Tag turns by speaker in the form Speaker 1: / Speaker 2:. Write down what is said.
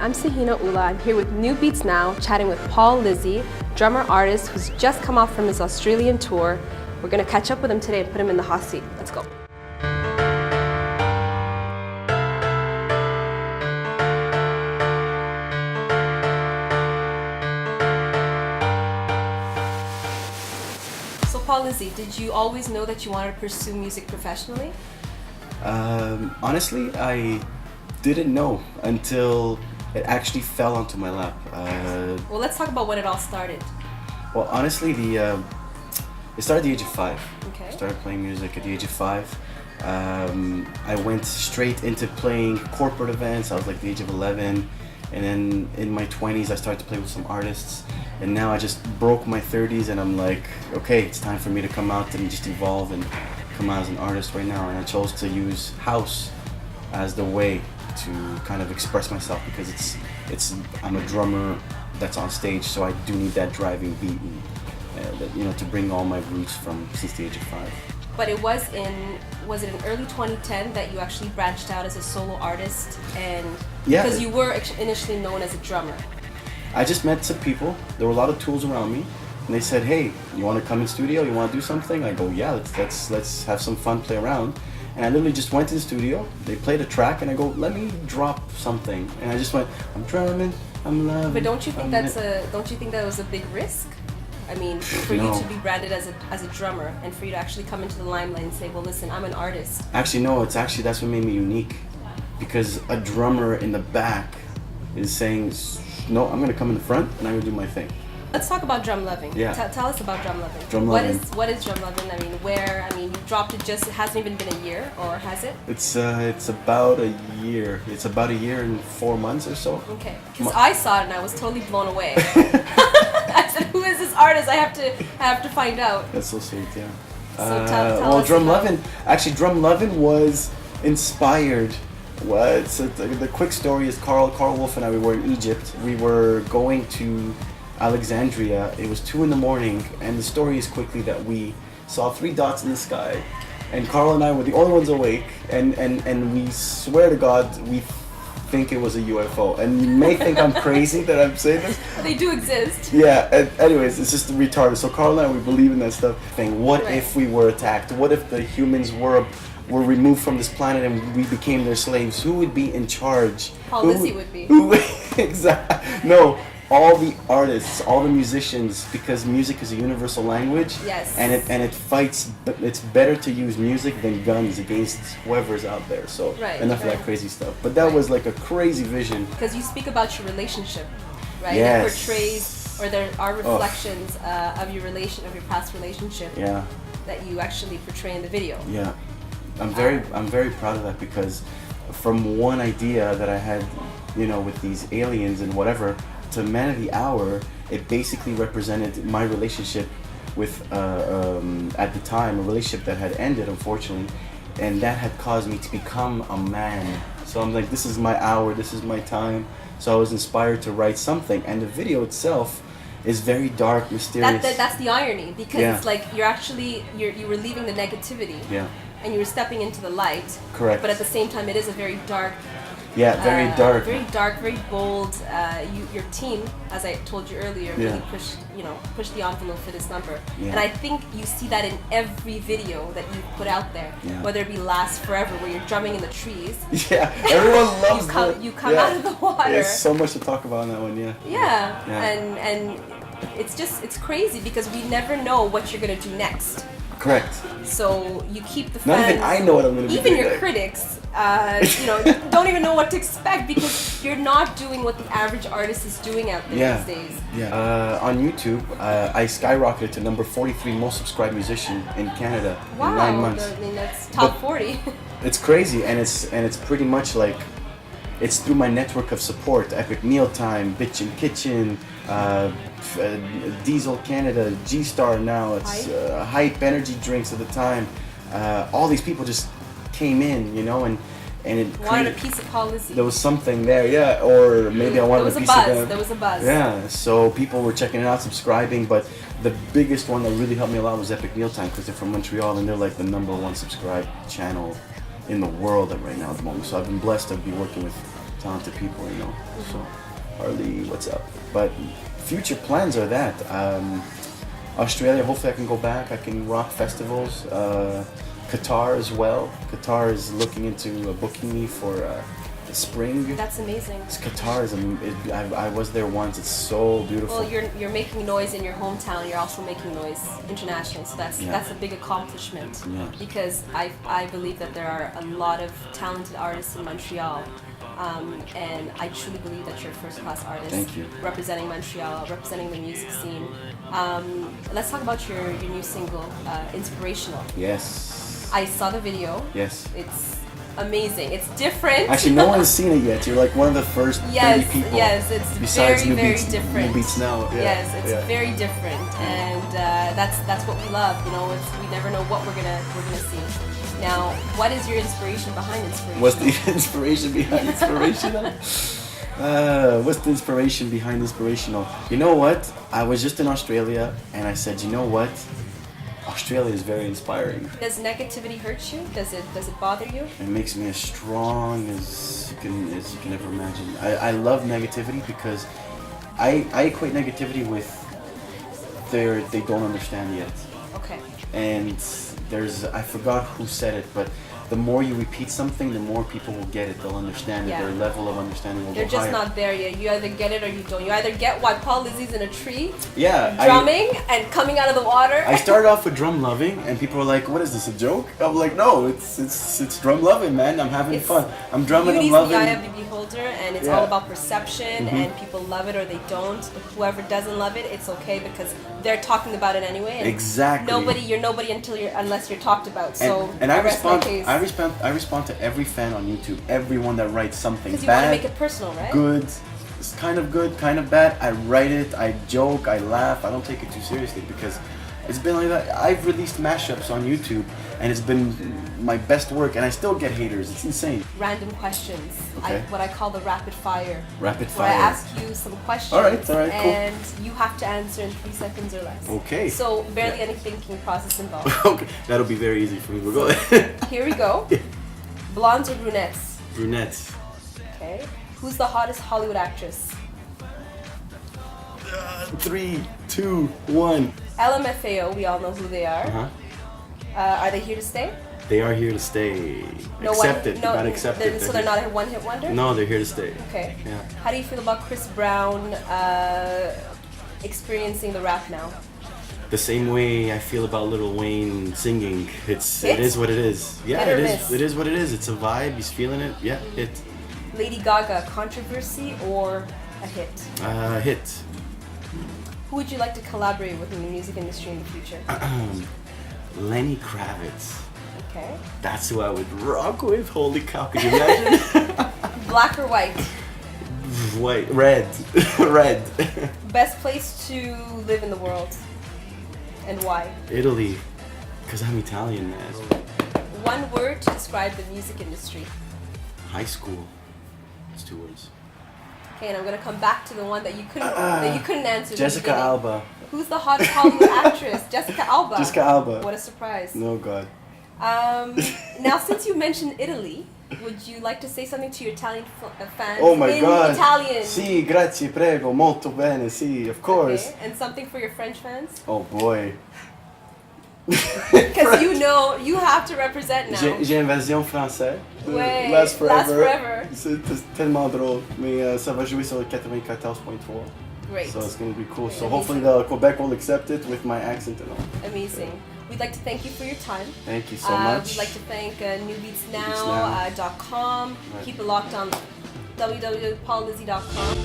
Speaker 1: I'm Sahina Ullah. I'm here with New Beats Now, chatting with Lizzi, drummer artist who's just come off from his Australian tour. We're gonna catch up with him today and put him in the hot seat. Let's go. So Lizzi, did you always know that you wanted to pursue music professionally?
Speaker 2: Honestly, I didn't know until it actually fell onto my lap.
Speaker 1: Well, let's talk about when it all started.
Speaker 2: Well, honestly, it started at the age of 5.
Speaker 1: Okay.
Speaker 2: I started playing music at the age of 5. I went straight into playing corporate events. I was like the age of 11. And then in my 20s, I started to play with some artists. And now I just broke my 30s and I'm like, okay, it's time for me to come out and just evolve and come out as an artist right now. And I chose to use house as the way to kind of express myself because I'm a drummer that's on stage, so I do need that driving beat and to bring all my roots from since the age of 5.
Speaker 1: But was it in early 2010 that you actually branched out as a solo artist? And
Speaker 2: yeah,
Speaker 1: because you were initially known as a drummer.
Speaker 2: I just met some people. There were a lot of tools around me, and they said, "Hey, you want to come in studio? You want to do something?" I go, "Yeah, let's have some fun, play around." And I literally just went to the studio, they played a track, and I go, let me drop something. And I just went, I'm drumming, I'm loving.
Speaker 1: But don't you think that was a big risk? I mean, for you to be branded as a drummer and for you to actually come into the limelight and say, well, listen, I'm an artist.
Speaker 2: Actually, no, that's what made me unique. Because a drummer in the back is saying, no, I'm gonna come in the front and I'm gonna do my thing.
Speaker 1: Let's talk about drum loving.
Speaker 2: Yeah.
Speaker 1: Tell us about drum loving.
Speaker 2: Drum loving.
Speaker 1: What is drum loving? I mean, you dropped it it hasn't even been a year, or has it?
Speaker 2: It's about a year. It's about a year and 4 months or so.
Speaker 1: Okay. Because I saw it and I was totally blown away. I said, who is this artist? I have to find out.
Speaker 2: That's so sweet, yeah.
Speaker 1: So tell us
Speaker 2: Drum Lovin'. Actually, Drum Lovin' was inspired. The quick story is Carl Wolf and I, we were in Egypt. We were going to Alexandria. It was 2 in the morning, and the story is quickly that we saw 3 dots in the sky, and Carl and I were the only ones awake, and we swear to God we think it was a UFO. And you may think I'm crazy that I'm saying this.
Speaker 1: They do exist.
Speaker 2: Yeah, and anyways, it's just retarded. So Carl and I, we believe in that stuff. What if we were attacked? What if the humans were removed from this planet and we became their slaves? Who would be in charge?
Speaker 1: Lizzi would be.
Speaker 2: Exactly. No. All the artists, all the musicians, because music is a universal language.
Speaker 1: Yes.
Speaker 2: And it fights. It's better to use music than guns against whoever's out there. So enough of that crazy stuff. But that was like a crazy vision.
Speaker 1: Because you speak about your relationship, right?
Speaker 2: Yes.
Speaker 1: It portrays, or there are reflections of your past relationship.
Speaker 2: Yeah.
Speaker 1: That you actually portray in the video.
Speaker 2: Yeah. I'm very proud of that because from one idea that I had, with these aliens and whatever, to Man of the Hour, it basically represented my relationship with, at the time, a relationship that had ended, unfortunately, and that had caused me to become a man. So I'm like, this is my hour, this is my time. So I was inspired to write something, and the video itself is very dark, mysterious.
Speaker 1: That's the irony, because it's like you were leaving the negativity.
Speaker 2: Yeah.
Speaker 1: And you were stepping into the light.
Speaker 2: Correct.
Speaker 1: But at the same time, it is a very dark.
Speaker 2: Yeah, very dark.
Speaker 1: Very dark, very bold. Your team, as I told you earlier, really pushed the envelope for this number.
Speaker 2: Yeah.
Speaker 1: And I think you see that in every video that you put out there, whether it be Last Forever, where you're drumming in the trees.
Speaker 2: Yeah, everyone loves
Speaker 1: you come out of the water.
Speaker 2: There's so much to talk about on that one, yeah.
Speaker 1: Yeah. And it's crazy because we never know what you're gonna do next.
Speaker 2: Correct.
Speaker 1: So you keep the fans.
Speaker 2: Not even I know what I'm going to do.
Speaker 1: Even your critics, don't even know what to expect because you're not doing what the average artist is doing out there these days.
Speaker 2: Yeah. On YouTube, I skyrocketed to number 43 most subscribed musician in Canada in 9 months.
Speaker 1: I mean, that's top 40.
Speaker 2: It's crazy, and it's pretty much like it's through my network of support: Epic Mealtime, Bitchin' Kitchen, Diesel Canada, G-Star now, it's Hype Energy Drinks at the time. All these people just came in, and it
Speaker 1: wanted a piece of Lizzi.
Speaker 2: There was something there, or maybe I wanted a piece of them.
Speaker 1: There was a buzz.
Speaker 2: Yeah, so people were checking it out, subscribing, but the biggest one that really helped me a lot was Epic Mealtime because they're from Montreal and they're like the #1 subscribed channel in the world right now at the moment. So I've been blessed to be working with talented people, you know. So, Harley, what's up? But future plans are that. Australia, hopefully I can go back. I can rock festivals. Qatar as well. Qatar is looking into booking me for the spring.
Speaker 1: That's amazing.
Speaker 2: Qatar is, I was there once. It's so beautiful.
Speaker 1: Well, you're making noise in your hometown. You're also making noise internationally. So that's a big accomplishment.
Speaker 2: Yeah.
Speaker 1: Because I believe that there are a lot of talented artists in Montreal. And I truly believe that you're a first-class artist.
Speaker 2: Thank you.
Speaker 1: Representing Montreal, representing the music scene. Let's talk about your new single, Inspirational.
Speaker 2: Yes.
Speaker 1: I saw the video.
Speaker 2: Yes.
Speaker 1: It's amazing. It's different.
Speaker 2: Actually, no one's seen it yet. You're like one of the first 30 people.
Speaker 1: Yes, it's
Speaker 2: besides
Speaker 1: very different.
Speaker 2: New Beats Now. Yeah.
Speaker 1: Yes, it's very different, and that's what we love. You know, we never know what we're gonna see. Now, what is your inspiration behind Inspiration?
Speaker 2: What's the inspiration behind Inspirational? What's the inspiration behind Inspirational? You know what? I was just in Australia, and I said, you know what? Australia is very inspiring.
Speaker 1: Does negativity hurt you? Does it bother you?
Speaker 2: It makes me as strong as you can ever imagine. I love negativity because I equate negativity with they don't understand yet.
Speaker 1: Okay.
Speaker 2: And I forgot who said it, but the more you repeat something, the more people will get it. They'll understand it. Their level of understanding will
Speaker 1: They're
Speaker 2: go
Speaker 1: just
Speaker 2: higher.
Speaker 1: not there yet. You either get it or you don't. You either get why Paul Lizzi's in a tree,
Speaker 2: Yeah,
Speaker 1: drumming and coming out of the water.
Speaker 2: I started off with drum loving, and people were like, "What is this, a joke?" I'm like, "No, it's drum loving, man. I'm having fun. I'm drumming, I'm loving."
Speaker 1: Beauty's the eye of the beholder, and it's all about perception. And people love it or they don't. Whoever doesn't love it, it's okay because they're talking about it anyway. And
Speaker 2: exactly.
Speaker 1: You're nobody unless you're talked about. So
Speaker 2: and I
Speaker 1: rest my
Speaker 2: respond.
Speaker 1: case.
Speaker 2: I respond to every fan on YouTube, everyone that writes something
Speaker 1: Because you
Speaker 2: bad,
Speaker 1: want to make it personal, right?
Speaker 2: good, it's kind of good, kind of bad. I write it, I joke, I laugh. I don't take it too seriously because it's been like that. I've released mashups on YouTube, and it's been my best work, and I still get haters. It's insane.
Speaker 1: Random questions.
Speaker 2: Okay.
Speaker 1: What I call the rapid fire.
Speaker 2: Rapid
Speaker 1: Where I
Speaker 2: fire.
Speaker 1: ask you some questions.
Speaker 2: All right, cool.
Speaker 1: And you have to answer in 3 seconds or less.
Speaker 2: Okay.
Speaker 1: So barely any thinking process involved.
Speaker 2: Okay, that'll be very easy for me. We'll go ahead.
Speaker 1: Here we go. Blondes or brunettes?
Speaker 2: Brunettes.
Speaker 1: Okay. Who's the hottest Hollywood actress?
Speaker 2: 3, 2, 1.
Speaker 1: LMFAO, we all know who they are. Are they here to stay?
Speaker 2: They are here to stay. Not accepted.
Speaker 1: So they're not a one-hit wonder?
Speaker 2: No, they're here to stay.
Speaker 1: Okay.
Speaker 2: Yeah.
Speaker 1: How do you feel about Chris Brown experiencing the rap now?
Speaker 2: The same way I feel about Lil Wayne singing. It is what it is. Yeah,
Speaker 1: Hit or
Speaker 2: it
Speaker 1: miss?
Speaker 2: is. It is what it is. It's a vibe. He's feeling it. Yeah, hit.
Speaker 1: Lady Gaga, controversy or a hit?
Speaker 2: Hit.
Speaker 1: Who would you like to collaborate with in the music industry in the future?
Speaker 2: Lenny Kravitz.
Speaker 1: Okay.
Speaker 2: That's who I would rock with. Holy cow! Could you imagine?
Speaker 1: Black or white?
Speaker 2: White, red, red.
Speaker 1: Best place to live in the world, and why?
Speaker 2: Italy, because I'm Italian, man.
Speaker 1: One word to describe the music industry.
Speaker 2: High school. It's 2 words.
Speaker 1: Okay, and I'm gonna come back to the one that you couldn't answer.
Speaker 2: Jessica Alba.
Speaker 1: Who's the hottest Hollywood actress? Jessica Alba.
Speaker 2: Jessica Alba.
Speaker 1: What a surprise.
Speaker 2: No God.
Speaker 1: Now, since you mentioned Italy, would you like to say something to your Italian fans?
Speaker 2: Oh my
Speaker 1: in
Speaker 2: God.
Speaker 1: Italian.
Speaker 2: Sì, grazie, prego, molto bene, sì, of course.
Speaker 1: Okay. And something for your French fans?
Speaker 2: Oh boy.
Speaker 1: Because you have to represent now.
Speaker 2: J'ai une version française.
Speaker 1: Ouais,
Speaker 2: Last
Speaker 1: Last
Speaker 2: Forever.
Speaker 1: Forever.
Speaker 2: C'est tellement drôle, mais ça va jouer sur le 94.3.
Speaker 1: Great.
Speaker 2: So it's going to be cool. So
Speaker 1: Amazing.
Speaker 2: hopefully the Quebec will accept it with my accent and all.
Speaker 1: Amazing. We'd like to thank you for your time.
Speaker 2: Thank you so much.
Speaker 1: We'd like to thank
Speaker 2: NewBeatsNow.
Speaker 1: newbeatsnow.com.
Speaker 2: Right.
Speaker 1: Keep it locked on www.paullizzi.com.